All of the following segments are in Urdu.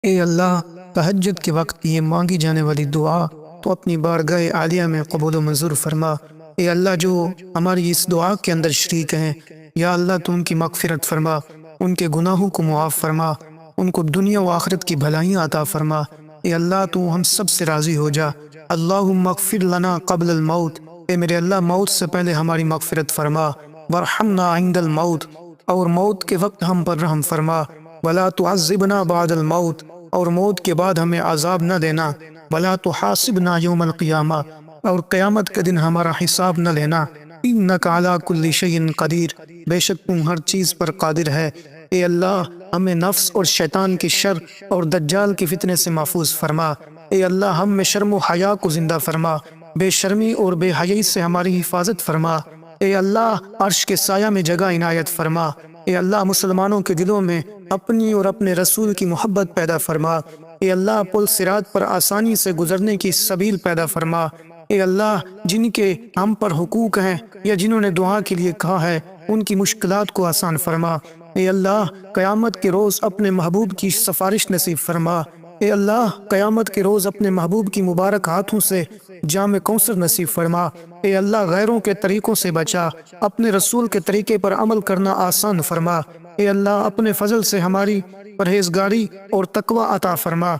اے اللہ، تہجد کے وقت یہ مانگی جانے والی دعا تو اپنی بارگاہ عالیہ میں قبول و منظور فرما۔ اے اللہ، جو ہماری اس دعا کے اندر شریک ہیں، یا اللہ تو ان کی مغفرت فرما، ان کے گناہوں کو معاف فرما، ان کو دنیا و آخرت کی بھلائیاں عطا فرما۔ اے اللہ، تو ہم سب سے راضی ہو جا۔ اللہم اغفر لنا قبل الموت، اے میرے اللہ موت سے پہلے ہماری مغفرت فرما۔ وارحمنا عند الموت، اور موت کے وقت ہم پر رحم فرما۔ ولا تعذبنا بعد الموت، اور موت کے بعد ہمیں عذاب نہ دینا۔ ولا تحاسبنا یوم القیامہ، اور قیامت کے دن ہمارا حساب نہ لینا۔ انک علی کل شیء قدیر، بے شک تم ہر چیز پر قادر ہے۔ اے اللہ، ہمیں نفس اور شیطان کی شر اور دجال کے فتنے سے محفوظ فرما۔ اے اللہ، ہم میں شرم و حیا کو زندہ فرما، بے شرمی اور بے حیائی سے ہماری حفاظت فرما۔ اے اللہ، عرش کے سایہ میں جگہ عنایت فرما۔ اے اللہ، مسلمانوں کے دلوں میں اپنی اور اپنے رسول کی محبت پیدا فرما۔ اے اللہ، پل صراط پر آسانی سے گزرنے کی سبیل پیدا فرما۔ اے اللہ، جن کے ہم پر حقوق ہیں یا جنہوں نے دعا کے لیے کہا ہے، ان کی مشکلات کو آسان فرما۔ اے اللہ، قیامت کے روز اپنے محبوب کی سفارش نصیب فرما۔ اے اللہ، قیامت کے روز اپنے محبوب کی مبارک ہاتھوں سے جام کوثر نصیب فرما۔ اے اللہ، غیروں کے طریقوں سے بچا، اپنے رسول کے طریقے پر عمل کرنا آسان فرما۔ اے اللہ، اپنے فضل سے ہماری پرہیزگاری اور تقوی عطا فرما۔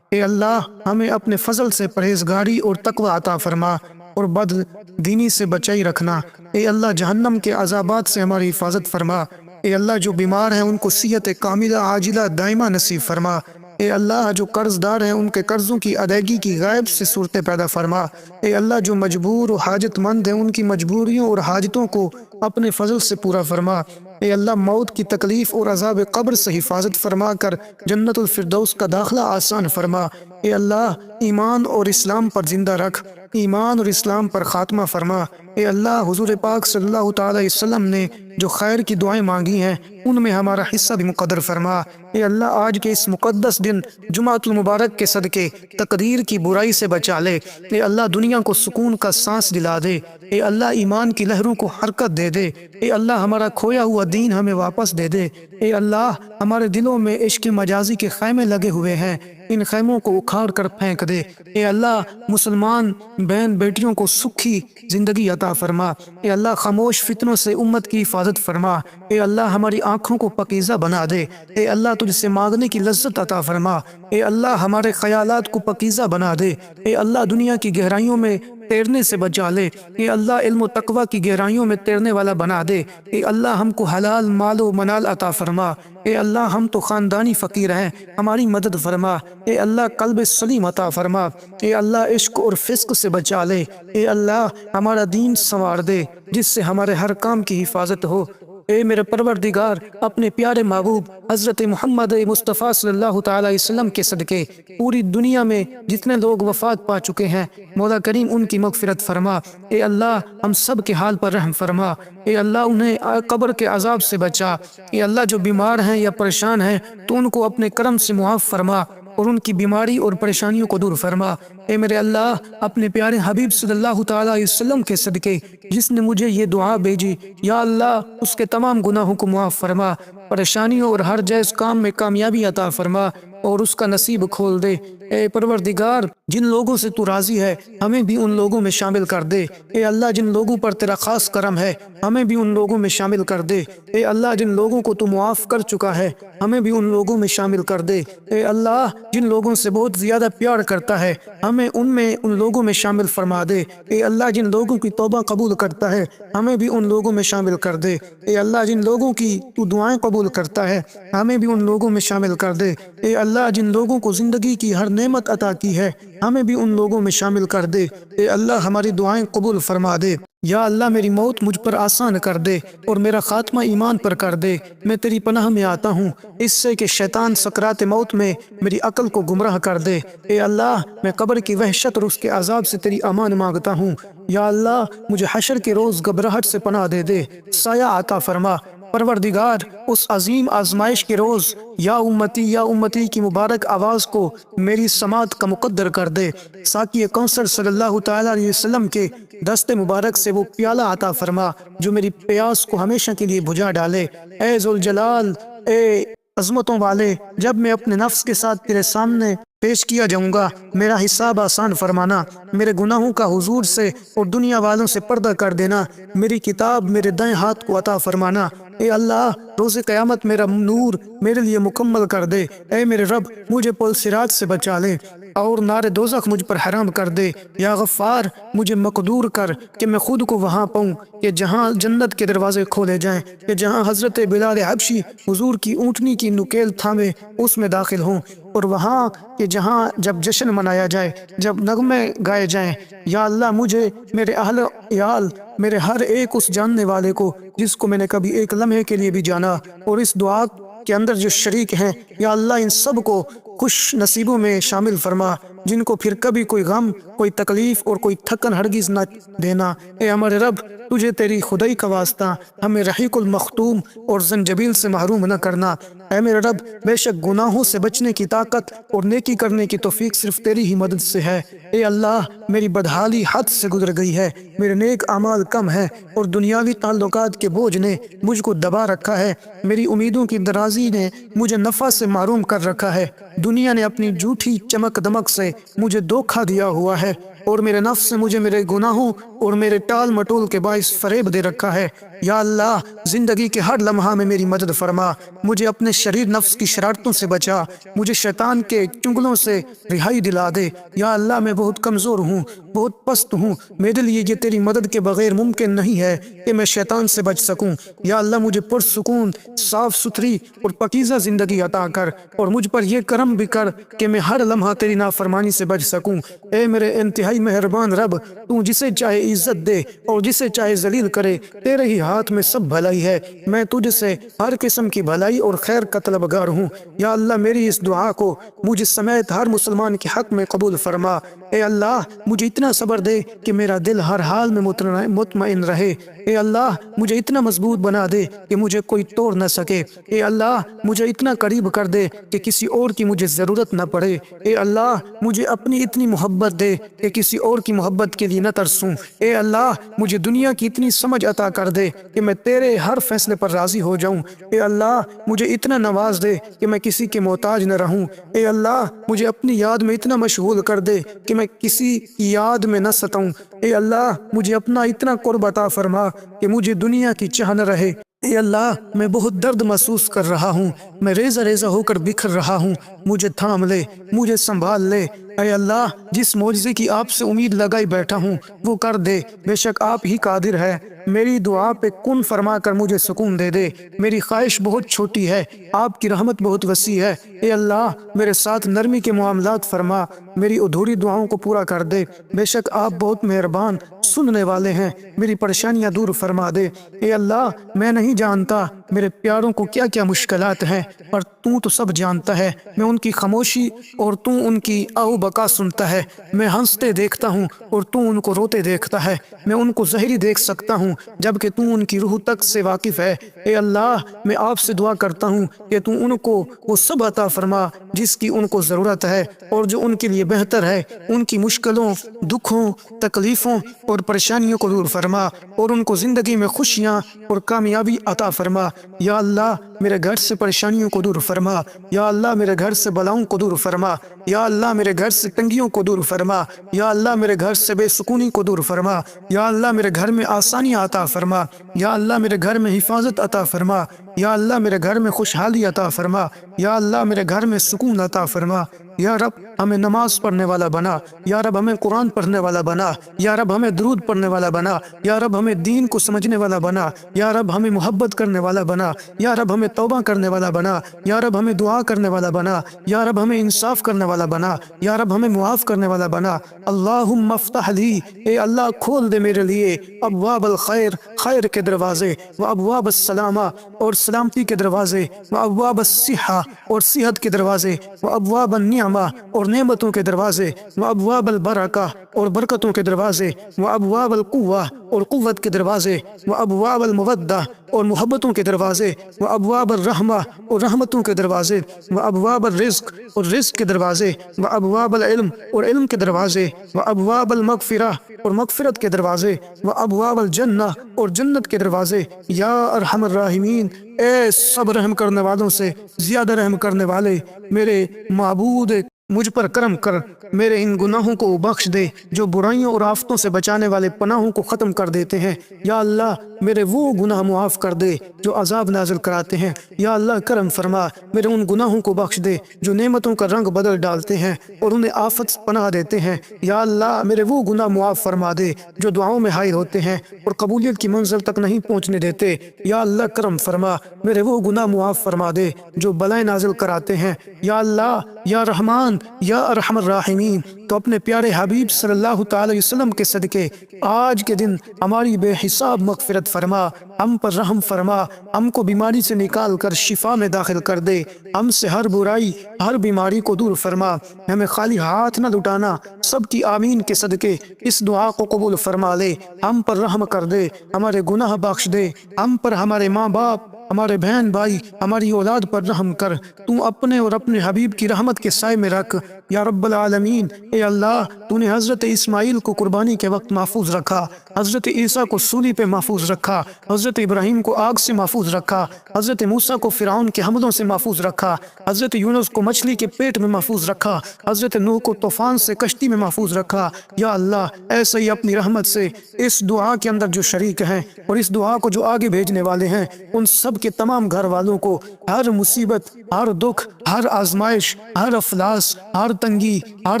اے اللہ، ہمیں اپنے فضل سے پرہیزگاری اور تقوی عطا فرما، اور بد دینی سے بچائی رکھنا۔ اے اللہ، جہنم کے عذابات سے ہماری حفاظت فرما۔ اے اللہ، جو بیمار ہیں ان کو صحت کاملہ عاجلہ دائمہ نصیب فرما۔ اے اللہ، جو قرض دار ہیں ان کے قرضوں کی ادائیگی کی غائب سے صورتیں پیدا فرما۔ اے اللہ، جو مجبور و حاجت مند ہیں ان کی مجبوریوں اور حاجتوں کو اپنے فضل سے پورا فرما۔ اے اللہ، موت کی تکلیف اور عذاب قبر سے حفاظت فرما کر جنت الفردوس کا داخلہ آسان فرما۔ اے اللہ، ایمان اور اسلام پر زندہ رکھ، ایمان اور اسلام پر خاتمہ فرما۔ اے اللہ، حضور پاک صلی اللہ تعالی علیہ وسلم نے جو خیر کی دعائیں مانگی ہیں ان میں ہمارا حصہ بھی مقدر فرما۔ اے اللہ، آج کے اس مقدس دن جمعۃ المبارک کے صدقے تقدیر کی برائی سے بچا لے۔ اے اللہ، دنیا کو سکون کا سانس دلا دے۔ اے اللہ، ایمان کی لہروں کو حرکت دے دے۔ اے اللہ، ہمارا کھویا ہوا دین ہمیں واپس دے دے۔ اے اللہ، ہمارے دلوں میں عشق مجازی کے خیمے لگے ہوئے ہیں، ان خیموں کو اکھاڑ کر پھینک دے۔ اے اللہ، مسلمان بہن بیٹیوں کو سکھی زندگی عطا فرما۔ اے اللہ، خاموش فتنوں سے امت کی حفاظت فرما۔ اے اللہ، ہماری آنکھوں کو پاکیزہ بنا دے۔ اے اللہ، تجھ سے مانگنے کی لذت عطا فرما۔ اے اللہ، ہمارے خیالات کو پاکیزہ بنا دے۔ اے اللہ، دنیا کی گہرائیوں میں تیرنے سے بچا لے۔ اے اللہ، علم و تقوی کی گہرائیوں میں تیرنے والا بنا دے۔ اے اللہ، ہم کو حلال مال و منال عطا فرما۔ اے اللہ، ہم تو خاندانی فقیر ہیں، ہماری مدد فرما۔ اے اللہ، قلب سلیم عطا فرما۔ اے اللہ، عشق اور فسق سے بچا لے۔ اے اللہ، ہمارا دین سنوار دے جس سے ہمارے ہر کام کی حفاظت ہو۔ اے میرے پروردگار، اپنے پیارے محبوب حضرت محمد مصطفیٰ صلی اللہ تعالی علیہ وسلم کے صدقے پوری دنیا میں جتنے لوگ وفات پا چکے ہیں، مولا کریم ان کی مغفرت فرما۔ اے اللہ، ہم سب کے حال پر رحم فرما۔ اے اللہ، انہیں قبر کے عذاب سے بچا۔ اے اللہ، جو بیمار ہیں یا پریشان ہیں تو ان کو اپنے کرم سے معاف فرما اور ان کی بیماری اور پریشانیوں کو دور فرما۔ اے میرے اللہ، اپنے پیارے حبیب صلی اللہ تعالی علیہ وسلم کے صدقے جس نے مجھے یہ دعا بھیجی، یا اللہ، اس کے تمام گناہوں کو معاف فرما، پریشانیوں اور ہر جائز کام میں کامیابی عطا فرما اور اس کا نصیب کھول دے۔ اے پروردگار، جن لوگوں سے تو راضی ہے ہمیں بھی ان لوگوں میں شامل کر دے۔ اے اللہ، جن لوگوں پر تیرا خاص کرم ہے ہمیں بھی ان لوگوں میں شامل کر دے۔ اے اللہ، جن لوگوں کو تو معاف کر چکا ہے ہمیں بھی ان لوگوں میں شامل کر دے۔ اے اللہ، جن لوگوں سے بہت زیادہ پیار کرتا ہے ہمیں ان لوگوں میں شامل فرما دے۔ اے اللہ، جن لوگوں کی توبہ قبول کرتا ہے ہمیں بھی ان لوگوں میں شامل کر دے۔ اے اللہ، جن لوگوں کی تو دعائیں قبول کرتا ہے ہمیں بھی ان لوگوں میں شامل کر دے۔ اے اللہ، جن لوگوں کو زندگی کی ہر نعمت عطا کی ہے ہمیں بھی ان لوگوں میں شامل کر دے۔ اے اللہ، ہماری دعائیں قبول فرما دے۔ یا اللہ، میری موت مجھ پر آسان کر دے اور میرا خاتمہ ایمان پر کر دے۔ میں تیری پناہ میں آتا ہوں اس سے کہ شیطان سکرات موت میں میری عقل کو گمراہ کر دے۔ اے اللہ، میں قبر کی وحشت اور اس کے عذاب سے تیری امان مانگتا ہوں۔ یا اللہ، مجھے حشر کے روز گھبراہٹ سے پناہ دے دے، سایہ عطا فرما۔ پروردگار، اس عظیم آزمائش کے روز یا امتی کی مبارک آواز کو میری سماعت کا مقدر کر دے۔ ساقی کوثر صلی اللہ تعالی علیہ وسلم کے دست مبارک سے وہ پیالہ عطا فرما جو میری پیاس کو ہمیشہ کے لیے بجھا ڈالے۔ اے ذوالجلال، اے عظمتوں والے، جب میں اپنے نفس کے ساتھ تیرے سامنے پیش کیا جاؤں گا، میرا حساب آسان فرمانا، میرے گناہوں کا حضور سے اور دنیا والوں سے پردہ کر دینا، میری کتاب میرے دائیں ہاتھ کو عطا فرمانا۔ اے اللہ، روز قیامت میرا نور میرے لیے مکمل کر دے۔ اے میرے رب، مجھے پل صراط سے بچا لے اور نار دوزخ مجھ پر حرام کر دے۔ یا غفار، مجھے مقدور کر کہ میں خود کو وہاں پاؤں کہ جہاں جنت کے دروازے کھولے جائیں، کہ جہاں حضرت بلال حبشی حضور کی اونٹنی کی نکیل تھامے اس میں داخل ہوں، اور وہاں کہ جہاں جب جشن منایا جائے، جب نغمے گائے جائیں۔ یا اللہ، مجھے، میرے اہل عیال، میرے ہر ایک اس جاننے والے کو جس کو میں نے کبھی ایک لمحے کے لیے بھی جانا، اور اس دعا کے اندر جو شریک ہیں، یا اللہ ان سب کو خوش نصیبوں میں شامل فرما، جن کو پھر کبھی کوئی غم، کوئی تکلیف اور کوئی تھکن ہرگز نہ دینا۔ اے ہمارے رب، تجھے تیری خدائی کا واسطہ ہمیں رحیق المختوم اور زنجبیل سے محروم نہ کرنا۔ اے میرے رب، بے شک گناہوں سے بچنے کی طاقت اور نیکی کرنے کی توفیق صرف تیری ہی مدد سے ہے۔ اے اللہ، میری بدحالی حد سے گزر گئی ہے، میرے نیک اعمال کم ہیں اور دنیاوی تعلقات کے بوجھ نے مجھ کو دبا رکھا ہے، میری امیدوں کی درازی نے مجھے نفع سے محروم کر رکھا ہے، دنیا نے اپنی جھوٹی چمک دمک سے مجھے دھوکہ دیا ہوا ہے، اور میرے نفس سے مجھے میرے گناہوں اور میرے ٹال مٹول کے باعث فریب دے رکھا ہے۔ یا اللہ، زندگی کے ہر لمحہ میں میری مدد فرما، مجھے اپنے شریر نفس کی شرارتوں سے بچا، مجھے شیطان کے چنگلوں سے رہائی دلا دے۔ یا اللہ، میں بہت کمزور ہوں، بہت پست ہوں، میرے لیے یہ تیری مدد کے بغیر ممکن نہیں ہے کہ میں شیطان سے بچ سکوں۔ یا اللہ، مجھے پرسکون، صاف ستھری اور پاکیزہ زندگی عطا کر، اور مجھ پر یہ کرم بھی کر کہ میں ہر لمحہ تیری نافرمانی سے بچ سکوں۔ اے میرے انتہائی مہربان رب، تو جسے چاہے عزت دے اور جسے چاہے ذلیل کرے، تیرے ہی ہاتھ میں سب بھلائی ہے، میں تجھ سے ہر قسم کی بھلائی اور خیر کا طلبگار ہوں۔ یا اللہ، میری اس دعا کو مجھ سمیت ہر مسلمان کے حق میں قبول فرما۔ اے اللہ، مجھے اتنا صبر دے کہ میرا دل ہر حال میں مطمئن رہے۔ اے اللہ، مجھے اتنا مضبوط بنا دے کہ مجھے کوئی توڑ نہ سکے۔ اے اللہ، مجھے اتنا قریب کر دے کہ کسی اور کی مجھے ضرورت نہ پڑے۔ اے اللہ، مجھے اپنی اتنی محبت دے کہ کسی اور کی محبت کے لیے نہ ترسوں۔ اے اللہ، مجھے دنیا کی اتنی سمجھ عطا کر دے کہ میں تیرے ہر فیصلے پر راضی ہو جاؤں۔ اے اللہ، مجھے اتنا نواز دے کہ میں کسی کے محتاج نہ رہوں۔ اے اللہ، مجھے اپنی یاد میں اتنا مشغول کر دے کہ میں کسی کی یاد میں نہ ستاؤں۔ اے اللہ، مجھے اپنا اتنا قرب عطا فرما کہ مجھے دنیا کی چاہ نہ رہے۔ اے اللہ، میں بہت درد محسوس کر رہا ہوں، میں ریزہ ریزہ ہو کر بکھر رہا ہوں، مجھے تھام لے، مجھے سنبھال لے۔ اے اللہ، جس معجزے کی آپ سے امید لگائی بیٹھا ہوں وہ کر دے، بے شک آپ ہی قادر ہے۔ میری دعا پہ کن فرما کر مجھے سکون دے دے، میری خواہش بہت چھوٹی ہے، آپ کی رحمت بہت وسیع ہے۔ اے اللہ، میرے ساتھ نرمی کے معاملات فرما، میری ادھوری دعاؤں کو پورا کر دے، بے شک آپ بہت مہربان سننے والے ہیں، میری پریشانیاں دور فرما دے۔ اے اللہ، میں نہیں جانتا میرے پیاروں کو کیا کیا مشکلات ہیں، پر تو سب جانتا ہے۔ میں ان کی خاموشی اور تو ان کی آہو بکا سنتا ہے، میں ہنستے دیکھتا ہوں اور تو ان کو روتے دیکھتا ہے، میں ان کو ظاہری دیکھ سکتا ہوں جبکہ تو ان کی روح تک سے واقف ہے۔ اے اللہ، میں آپ سے دعا کرتا ہوں کہ تو ان کو وہ سب عطا فرما جس کی ان کو ضرورت ہے اور جو ان کے لیے بہتر ہے، ان کی مشکلوں، دکھوں، تکلیفوں اور پریشانیوں کو دور فرما، اور ان کو زندگی میں خوشیاں اور کامیابی عطا فرما۔ یا اللہ، میرے گھر سے پریشانیوں کو دور فرما، یا اللہ میرے گھر سے بلاؤں کو دور فرما، یا اللہ میرے گھر سے تنگیوں کو دور فرما، یا اللہ میرے گھر سے بے سکونی کو دور فرما، یا اللہ میرے گھر میں آسانیاں عطا فرما، یا اللہ میرے گھر میں حفاظت عطا فرما، یا اللہ میرے گھر میں خوشحالی عطا فرما، یا اللہ میرے گھر میں سکون عطا فرما۔ یا رب، ہمیں نماز پڑھنے والا بنا، یا رب ہمیں قرآن پڑھنے والا بنا، یا رب ہمیں درود پڑھنے والا بنا، یا رب ہمیں دین کو سمجھنے والا بنا، یا رب ہمیں محبت کرنے والا بنا، یا رب ہمیں توبہ کرنے والا بنا، یا رب ہمیں دعا کرنے والا بنا، یا رب ہمیں انصاف کرنے والا بنا، یا رب ہمیں معاف کرنے والا بنا۔ اللہم افتح لی، اے اللہ کھول دے میرے لیے ابواب الخیر، خیر کے دروازے، و ابواب السلامہ، اور سلامتی کے دروازے، و ابواب الصحہ، اور صحت کے دروازے، و ابواب النعمہ، اور نعمتوں کے دروازے، و ابواب البرکہ، اور برکتوں کے دروازے، و ابواب القوہ، اور قوت کے دروازے، و ابواب المودہ، اور محبتوں کے دروازے، و ابواب الرحمہ اور رحمتوں کے دروازے، و ابواب الرزق اور رزق کے دروازے، و ابواب العلم اور علم کے دروازے، و ابواب المغفرہ اور مغفرت کے دروازے، و ابواب الجنہ اور جنت کے دروازے، یا ارحم الراحمین، اے سب رحم کرنے والوں سے زیادہ رحم کرنے والے میرے معبود، مجھ پر کرم کر، میرے ان گناہوں کو بخش دے جو برائیوں اور آفتوں سے بچانے والے پناہوں کو ختم کر دیتے ہیں۔ یا اللہ میرے وہ گناہ معاف کر دے جو عذاب نازل کراتے ہیں۔ یا اللہ کرم فرما، میرے ان گناہوں کو بخش دے جو نعمتوں کا رنگ بدل ڈالتے ہیں اور انہیں آفت سے پناہ دیتے ہیں۔ یا اللہ میرے وہ گناہ معاف فرما دے جو دعاؤں میں حائل ہوتے ہیں اور قبولیت کی منزل تک نہیں پہنچنے دیتے۔ یا اللہ کرم فرما، میرے وہ گناہ معاف فرما دے جو بلائیں نازل کراتے ہیں۔ یا اللہ یا رحمان یا ارحم الراحمین، تو اپنے پیارے حبیب صلی اللہ تعالی وسلم کے صدقے آج کے دن ہماری بے حساب مغفرت فرما، ہم پر رحم فرما، ہم کو بیماری سے نکال کر شفا میں داخل کر دے، ہم سے ہر برائی ہر بیماری کو دور فرما، ہمیں خالی ہاتھ نہ لٹانا، سب کی آمین کے صدقے اس دعا کو قبول فرما لے، ہم پر رحم کر دے، ہمارے گناہ بخش دے، ہم پر، ہمارے ماں باپ، ہمارے بہن بھائی، ہماری اولاد پر رحم کر، تو اپنے اور اپنے حبیب کی رحمت کے سائے میں رکھ یا رب العالمین۔ اے اللہ تو نے حضرت اسماعیل کو قربانی کے وقت محفوظ رکھا، حضرت عیسیٰ کو سولی پہ محفوظ رکھا، حضرت ابراہیم کو آگ سے محفوظ رکھا، حضرت موسیٰ کو فرعون کے حملوں سے محفوظ رکھا، حضرت یونس کو مچھلی کے پیٹ میں محفوظ رکھا، حضرت نوح کو طوفان سے کشتی میں محفوظ رکھا۔ یا اللہ ایسے ہی اپنی رحمت سے اس دعا کے اندر جو شریک ہیں اور اس دعا کو جو آگے بھیجنے والے ہیں، ان سب کے تمام گھر والوں کو ہر مصیبت، ہر دکھ، ہر آزمائش، ہر افلاس، ہر تنگی، ہر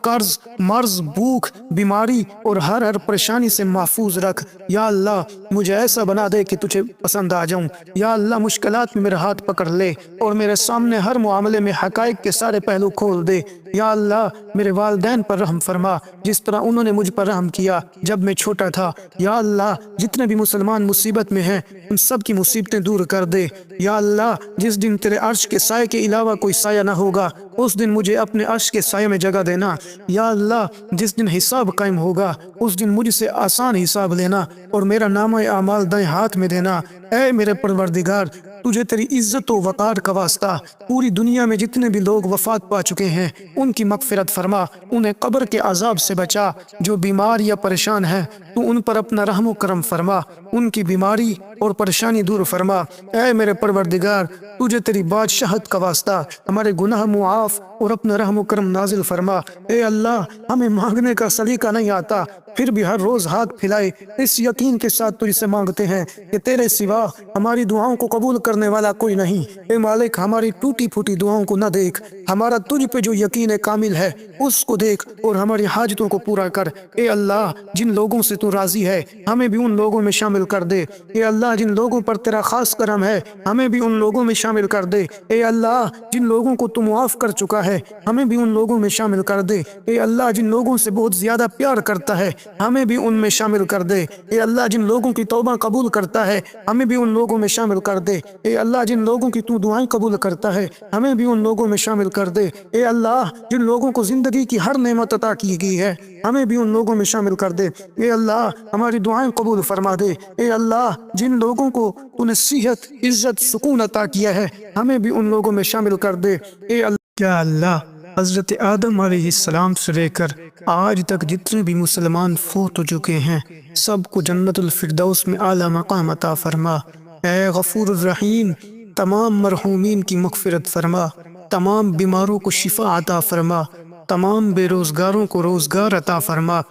قرض، مرض، بھوک، بیماری اور ہر پریشانی سے محفوظ رکھ۔ یا اللہ مجھے ایسا بنا دے کہ تجھے پسند آ جاؤں۔ یا اللہ مشکلات میں میرا ہاتھ پکڑ لے اور میرے سامنے ہر معاملے میں حقائق کے سارے پہلو کھول دے۔ یا اللہ میرے والدین پر رحم فرما جس طرح انہوں نے مجھ پر رحم کیا جب میں چھوٹا تھا۔ یا اللہ جتنے بھی مسلمان مصیبت میں ہیں ان سب کی مصیبتیں دور کر دے۔ یا اللہ جس دن تیرے عرش کے سائے کے علاوہ کوئی سایہ نہ ہوگا اس دن مجھے اپنے عرش کے سائے میں جگہ دینا۔ یا اللہ جس دن حساب قائم ہوگا اس دن مجھ سے آسان حساب لینا اور میرا نامہ اعمال دائیں ہاتھ میں دینا۔ اے میرے پروردگار تجھے تیری عزت و وقار کا واسطہ پوری دنیا میں جتنے بھی لوگ وفات پا چکے ہیں ان کی مغفرت فرما، انہیں قبر کے عذاب سے بچا، جو بیمار یا پریشان ہیں تو ان پر اپنا رحم و کرم فرما، ان کی بیماری اور پریشانی دور فرما۔ اے میرے پروردگار تجھے تیری بادشاہت کا واسطہ ہمارے گناہ معاف اور اپنا رحم و کرم نازل فرما۔ اے اللہ ہمیں مانگنے کا سلیقہ نہیں آتا پھر بھی ہر روز ہاتھ پھیلائے اس یقین کے ساتھ تجھ سے مانگتے ہیں کہ تیرے سوا ہماری دعاؤں کو قبول کرنے والا کوئی نہیں۔ اے مالک ہماری ٹوٹی پھوٹی دعاؤں کو نہ دیکھ، ہمارا تجھ پہ جو یقین کامل ہے اس کو دیکھ اور ہماری حاجتوں کو پورا کر۔ اے اللہ جن لوگوں سے تو راضی ہے ہمیں بھی ان لوگوں میں شامل کر دے۔ اے اللہ جن لوگوں پر تیرا خاص کرم ہے ہمیں بھی ان لوگوں میں شامل کر دے۔ اے اللہ جن لوگوں کو تو معاف کر چکا ہے ہمیں بھی ان لوگوں میں شامل کر دے۔ اے اللہ جن لوگوں سے بہت زیادہ پیار کرتا ہے ہمیں بھی ان میں شامل کر دے۔ اے اللہ جن لوگوں کی توبہ قبول کرتا ہے ہمیں بھی ان لوگوں میں شامل کر دے۔ اے اللہ جن لوگوں کی تو دعائیں قبول کرتا ہے ہمیں بھی ان لوگوں میں شامل کر دے۔ اے اللہ جن لوگوں کو زندگی کی ہر نعمت عطا کی گئی ہے ہمیں بھی ان لوگوں میں شامل کر دے۔ اے اللہ ہماری دعائیں قبول فرما دے۔ اے اللہ جن لوگوں کو تو نے صحت، عزت، سکون عطا کیا ہے ہمیں بھی ان لوگوں میں شامل کر دے۔ اے اللہ کیا اللہ حضرت آدم علیہ السلام سے لے کر آج تک جتنے بھی مسلمان فوت ہو چکے ہیں سب کو جنت الفردوس میں اعلیٰ مقام عطا فرما۔ اے غفور الرحیم تمام مرحومین کی مغفرت فرما، تمام بیماروں کو شفا عطا فرما، تمام بے روزگاروں کو روزگار عطا فرما،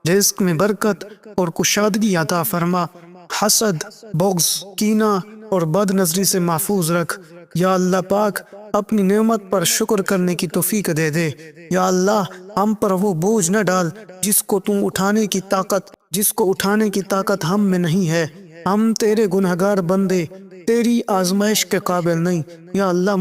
رزق میں برکت اور کشادگی عطا فرما، حسد، بغض، کینہ اور بد نظری سے محفوظ رکھ۔ یا اللہ پاک اپنی نعمت پر شکر کرنے کی توفیق دے دے۔ یا اللہ ہم پر وہ بوجھ نہ ڈال جس کو اٹھانے کی طاقت ہم میں نہیں ہے، ہم تیرے گنہگار بندے تیری آزمائش کے قابل نہیں۔ یا اللہ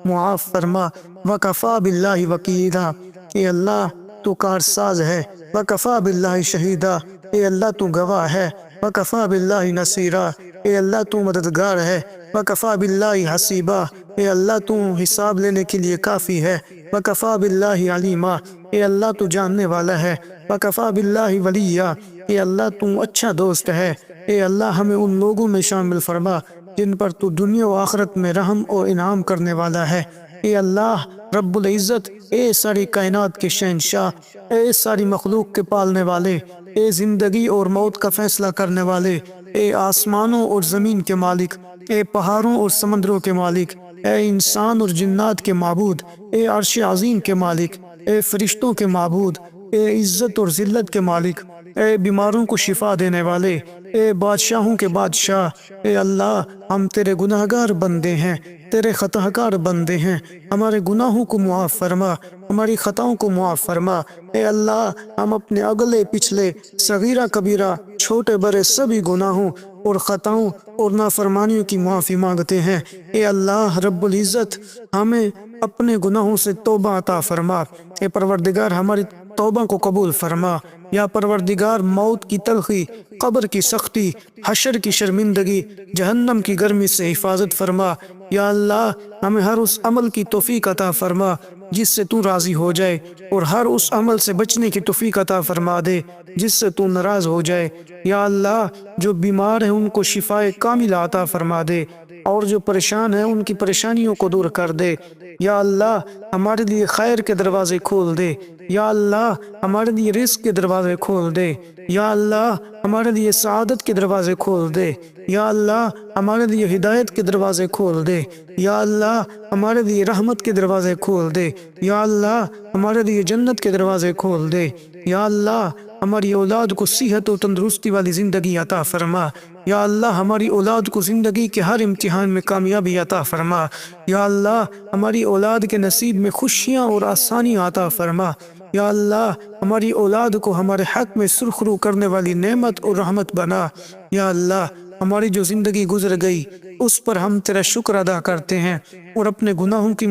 معاف فرما وکفا باللہ وکیلا۔ اے اللہ تو کارساز ہے، وکفا باللہ شہیدا۔ اے اللہ تو گواہ ہے، وکفا باللہ نصیرا۔ اے اللہ تو مددگار ہے، وکفا باللہ حسیبا۔ اے اللہ تو حساب لینے کے لیے کافی ہے، وکفا باللہ علیما۔ اے اللہ تو جاننے والا ہے، وکفا باللہ ولیا۔ اے اللہ تو اچھا دوست ہے، اے اللہ ہمیں ان لوگوں میں شامل فرما جن پر تو دنیا و آخرت میں رحم اور انعام کرنے والا ہے۔ اے اللہ رب العزت، اے ساری کائنات کے شہنشاہ، اے ساری مخلوق کے پالنے والے، اے زندگی اور موت کا فیصلہ کرنے والے، اے آسمانوں اور زمین کے مالک، اے پہاڑوں اور سمندروں کے مالک، اے انسان اور جنات کے معبود، اے عرش عظیم کے مالک، اے فرشتوں کے معبود، اے عزت اور ذلت کے مالک، اے بیماروں کو شفا دینے والے، اے بادشاہوں کے بادشاہ، اے اللہ ہم تیرے گناہ گار بندے ہیں، تیرے خطا کار بندے ہیں، ہمارے گناہوں کو معاف فرما، ہماری خطاؤں کو معاف فرما۔ اے اللہ ہم اپنے اگلے پچھلے صغیرہ کبیرہ چھوٹے بڑے سبھی گناہوں اور خطاؤں اور نافرمانیوں کی معافی مانگتے ہیں۔ اے اللہ رب العزت ہمیں اپنے گناہوں سے توبہ عطا فرما۔ اے پروردگار ہماری توبہ کو قبول فرما۔ یا پروردگار موت کی تلخی، قبر کی سختی، حشر کی شرمندگی، جہنم کی گرمی سے حفاظت فرما۔ یا اللہ ہمیں ہر اس عمل کی توفیق عطا فرما جس سے تو راضی ہو جائے، اور ہر اس عمل سے بچنے کی توفیق عطا فرما دے جس سے تو ناراض ہو جائے۔ یا اللہ جو بیمار ہیں ان کو شفائے کاملہ عطا فرما دے، اور جو پریشان ہیں ان کی پریشانیوں کو دور کر دے۔ یا اللہ ہمارے لیے خیر کے دروازے کھول دے۔ یا اللہ ہمارے لیے رزق کے دروازے کھول دے۔ یا اللہ ہمارے لیے سعادت کے دروازے کھول دے۔ یا اللہ ہمارے لیے ہدایت کے دروازے کھول دے۔ یا اللہ ہمارے لیے رحمت کے دروازے کھول دے۔ یا اللہ ہمارے لیے جنت کے دروازے کھول دے۔ یا اللہ ہماری اولاد کو صحت و تندرستی والی زندگی عطا فرما۔ یا اللہ ہماری اولاد کو زندگی کے ہر امتحان میں کامیابی عطا فرما۔ یا اللہ ہماری اولاد کے نصیب میں خوشیاں اور آسانیاں عطا فرما۔ یا اللہ ہماری اولاد کو ہمارے حق میں سرخرو کرنے والی نعمت اور رحمت بنا۔ یا اللہ ہماری جو زندگی گزر گئی اس پر ہم تیرا شکر ادا کرتے ہیں اور اپنے گناہوں کی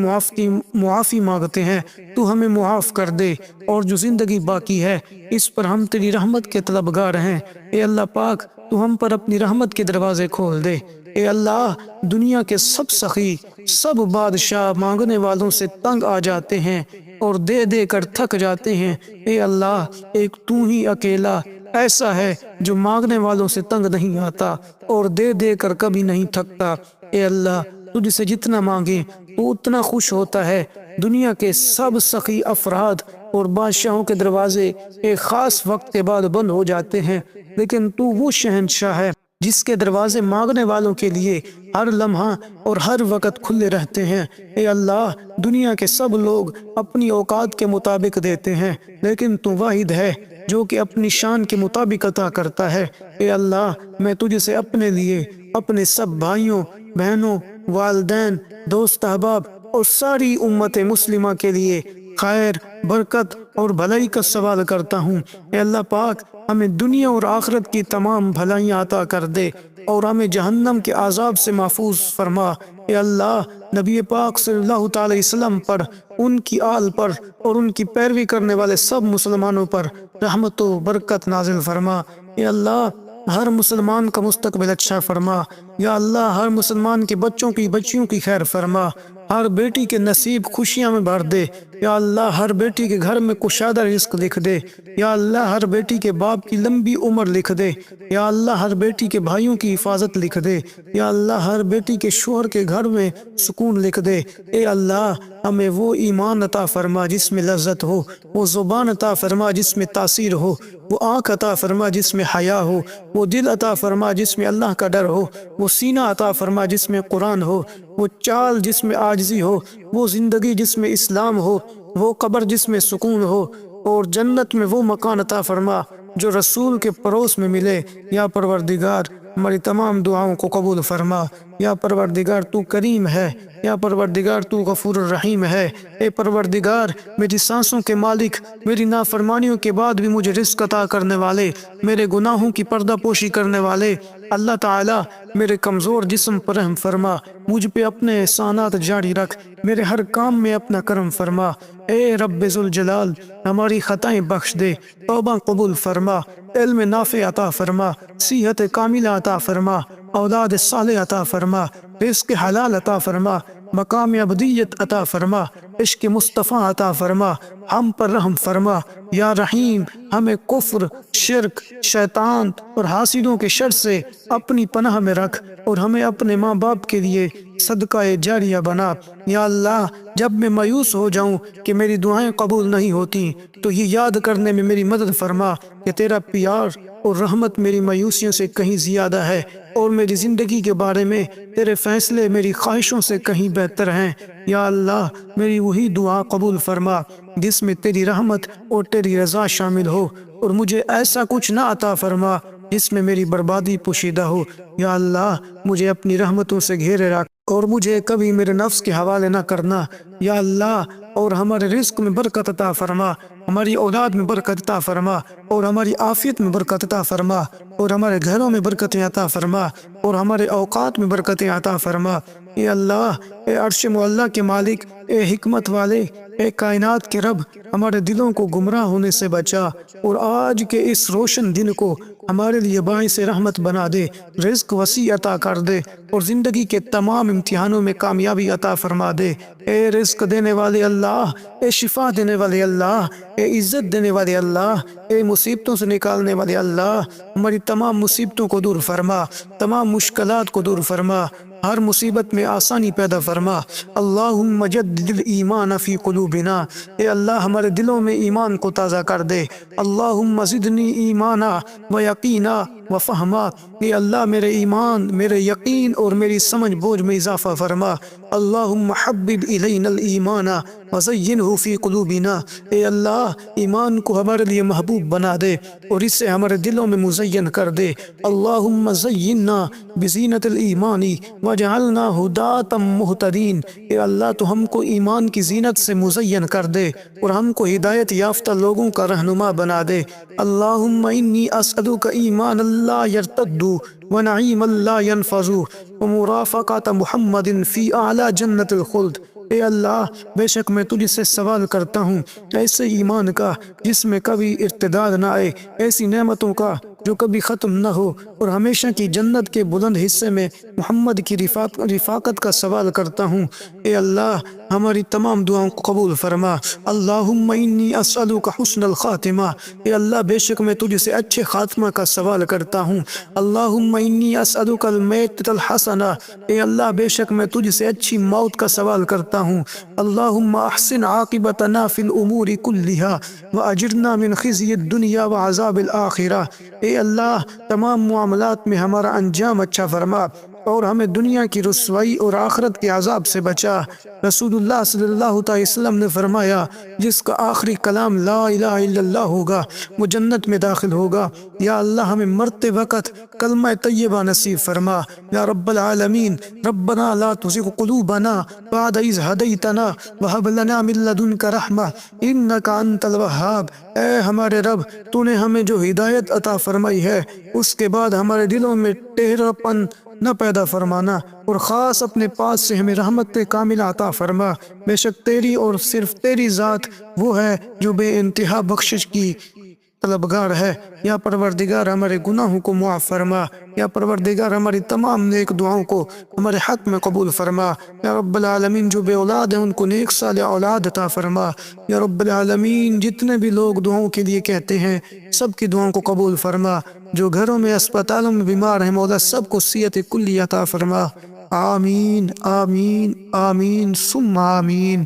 معافی مانگتے ہیں، تو ہمیں معاف کر دے، اور جو زندگی باقی ہے اس پر ہم تیری رحمت کے طلبگار ہیں۔ اے اللہ پاک تو ہم پر اپنی رحمت کے دروازے کھول دے۔ اے اللہ دنیا کے سب سخی، سب بادشاہ مانگنے والوں سے تنگ آ جاتے ہیں اور دے دے کر تھک جاتے ہیں۔ اے اللہ ایک تو ہی اکیلا ایسا ہے جو مانگنے والوں سے تنگ نہیں آتا اور دے دے کر کبھی نہیں تھکتا۔ اے اللہ تجھ سے جتنا مانگے تو اتنا خوش ہوتا ہے۔ دنیا کے سب سخی افراد اور بادشاہوں کے دروازے ایک خاص وقت کے بعد بند ہو جاتے ہیں، لیکن تو وہ شہنشاہ ہے جس کے دروازے مانگنے والوں کے لیے ہر لمحہ اور ہر وقت کھلے رہتے ہیں۔ اے اللہ دنیا کے سب لوگ اپنی اوقات کے مطابق دیتے ہیں، لیکن تو واحد ہے جو کہ اپنی شان کے مطابق عطا کرتا ہے۔ اے اللہ میں تجھ سے اپنے لیے، اپنے سب بھائیوں بہنوں، والدین، دوست احباب اور ساری امت مسلمہ کے لیے خیر، برکت اور بھلائی کا سوال کرتا ہوں۔ اے اللہ پاک ہمیں دنیا اور آخرت کی تمام بھلائیاں عطا کر دے اور ہمیں جہنم کے عذاب سے محفوظ فرما۔ اے اللہ نبی پاک صلی اللہ تعالی وسلم پر، ان کی آل پر اور ان کی پیروی کرنے والے سب مسلمانوں پر رحمت و برکت نازل فرما۔ اے اللہ ہر مسلمان کا مستقبل اچھا فرما۔ یا اللہ ہر مسلمان کے بچوں کی بچیوں کی خیر فرما۔ ہر بیٹی کے نصیب خوشیاں میں بھر دے۔ یا اللہ ہر بیٹی کے گھر میں کشادہ رزق لکھ دے۔ یا اللہ ہر بیٹی کے باپ کی لمبی عمر لکھ دے۔ یا اللہ ہر بیٹی کے بھائیوں کی حفاظت لکھ دے۔ یا اللہ ہر بیٹی کے شوہر کے گھر میں سکون لکھ دے۔ اے اللہ ہمیں وہ ایمان عطا فرما جس میں لذت ہو، وہ زبان عطا فرما جس میں تاثیر ہو، وہ آنکھ عطا فرما جس میں حیا ہو، وہ دل عطا فرما جس میں اللہ کا ڈر ہو، وہ سینہ عطا فرما جس میں قرآن ہو، وہ چال جس میں عاجزی ہو، وہ زندگی جس میں اسلام ہو، وہ قبر جس میں سکون ہو، اور جنت میں وہ مکان عطا فرما جو رسول کے پڑوس میں ملے۔ یا پروردگار ہماری تمام دعاؤں کو قبول فرما۔ یا پروردگار تو کریم ہے۔ یا پروردگار تو غفور الرحیم ہے۔ اے پروردگار میری سانسوں کے مالک، میری نافرمانیوں کے بعد بھی مجھے رزق عطا کرنے والے، میرے گناہوں کی پردہ پوشی کرنے والے اللہ تعالی میرے کمزور جسم پر رحم فرما، مجھ پہ اپنے احسانات جاری رکھ، میرے ہر کام میں اپنا کرم فرما۔ اے رب ذوالجلال ہماری خطائیں بخش دے، توبہ قبول فرما، علم نافع عطا فرما، صحت کاملہ عطا فرما، اولاد صالح عطا فرما، رزق حلال عطا فرما، مقام ابدیت عطا فرما، عشق مصطفیٰ عطا فرما، ہم پر رحم فرما یا رحیم۔ ہمیں کفر، شرک، شیطان اور حاسدوں کے شر سے اپنی پناہ میں رکھ، اور ہمیں اپنے ماں باپ کے لیے صدقہ جاریہ بنا۔ یا اللہ، جب میں مایوس ہو جاؤں کہ میری دعائیں قبول نہیں ہوتی تو یہ یاد کرنے میں میری مدد فرما کہ تیرا پیار اور رحمت میری مایوسیوں سے کہیں زیادہ ہے، اور میری زندگی کے بارے میں تیرے فیصلے میری خواہشوں سے کہیں بہتر ہیں۔ یا اللہ، میری وہی دعا قبول فرما جس میں تیری رحمت اور تیری رضا شامل ہو، اور مجھے ایسا کچھ نہ عطا فرما جس میں میری بربادی پوشیدہ ہو۔ یا اللہ، مجھے اپنی رحمتوں سے گھیرے رکھ، اور مجھے کبھی میرے نفس کے حوالے نہ کرنا۔ یا اللہ، اور ہمارے رزق میں برکت عطا فرما، ہماری اولاد میں برکت عطا فرما، اور ہماری عافیت میں برکت عطا فرما، اور ہمارے گھروں میں برکتیں عطا فرما، اور ہمارے اوقات میں برکتیں عطا فرما۔ اے اللہ، اے عرش معلیٰ کے مالک، اے حکمت والے، اے کائنات کے رب، ہمارے دلوں کو گمراہ ہونے سے بچا، اور آج کے اس روشن دن کو ہمارے لیے باعث رحمت بنا دے، رزق وسیع عطا کر دے، اور زندگی کے تمام امتحانوں میں کامیابی عطا فرما دے۔ اے رزق دینے والے اللہ، اے شفا دینے والے اللہ، اے عزت دینے والے اللہ، اے مصیبتوں سے نکالنے والے اللہ، ہماری تمام مصیبتوں کو دور فرما، تمام مشکلات کو دور فرما، ہر مصیبت میں آسانی پیدا فرما۔ اللہم جدد الایمان فی قلوبنا، اے اللہ ہمارے دلوں میں ایمان کو تازہ کر دے۔ اللہم زدنی ایمانا و یقینا و فہما، اے اللہ میرے ایمان، میرے یقین اور میری سمجھ بوجھ میں اضافہ فرما۔ اللہم حبب الینا الایمان وزینہ فی قلوبنا، اے اللہ ایمان کو ہمارے لیے محبوب بنا دے اور اسے ہمارے دلوں میں مزین کر دے۔ اللہم زینا بزینت الایمان وجعلنا ہداۃ مہتدین، اے اللہ تو ہم کو ایمان کی زینت سے مزین کر دے اور ہم کو ہدایت یافتہ لوگوں کا رہنما بنا دے۔ اللہم انی اسألک ایمان لا یرتد ونعیم لا ینفذ ومرافقۃ محمد فی اعلی جنت الخلد، اے اللہ بے شک میں تجھ سے سوال کرتا ہوں ایسے ایمان کا جس میں کبھی ارتداد نہ آئے، ایسی نعمتوں کا جو کبھی ختم نہ ہو، اور ہمیشہ کی جنت کے بلند حصے میں محمد کی رفاقت کا سوال کرتا ہوں۔ اے اللہ ہماری تمام دعاؤں کو قبول فرما۔ اللہم انی اسألک حسن الخاتمہ، اے اللہ بے شک میں تجھ سے اچھے خاتمہ کا سوال کرتا ہوں۔ اللہم انی اسألک المیتۃ الحسنہ، اے اللہ بے شک میں تجھ سے اچھی موت کا سوال کرتا ہوں۔ اللہم احسن عاقبتنا فی الامور کلہا واجرنا من خزی الدنیا وعذاب الآخرہ، اے اللہ تمام معاملات میں ہمارا انجام اچھا فرما اور ہمیں دنیا کی رسوائی اور آخرت کے عذاب سے بچا۔ رسول اللہ صلی اللہ علیہ وسلم نے فرمایا جس کا آخری کلام لا الہ الا اللہ ہوگا وہ جنت میں داخل ہوگا۔ یا اللہ ہمیں مرتے وقت کلمہ طیبہ نصیب فرما یا رب العالمین۔ ربنا لا تزغ قلوبنا بعد اذ ہدیتنا وہب لنا من لدنک رحمہ انک انت الوہاب، اے ہمارے رب تو نے ہمیں جو ہدایت عطا فرمائی ہے اس کے بعد ہمارے دلوں میں ٹیڑھا پن نہ پیدا فرمانا، اور خاص اپنے پاس سے ہمیں رحمت کاملہ عطا فرما۔ بے شک تیری اور صرف تیری ذات وہ ہے جو بے انتہا بخشش کی طلبگار ہے۔ یا پروردگار ہمارے گناہوں کو معاف فرما، یا پروردگار ہماری تمام نیک دعاؤں کو ہمارے حق میں قبول فرما۔ یا رب العالمین جو بے اولاد ہیں ان کو نیک صالح اولاد عطا فرما۔ یا رب العالمین جتنے بھی لوگ دعاؤں کے لیے کہتے ہیں سب کی دعاؤں کو قبول فرما، جو گھروں میں اسپتالوں میں بیمار ہیں مولا سب کو صحت کلی عطا فرما۔ آمین آمین آمین ثم آمین۔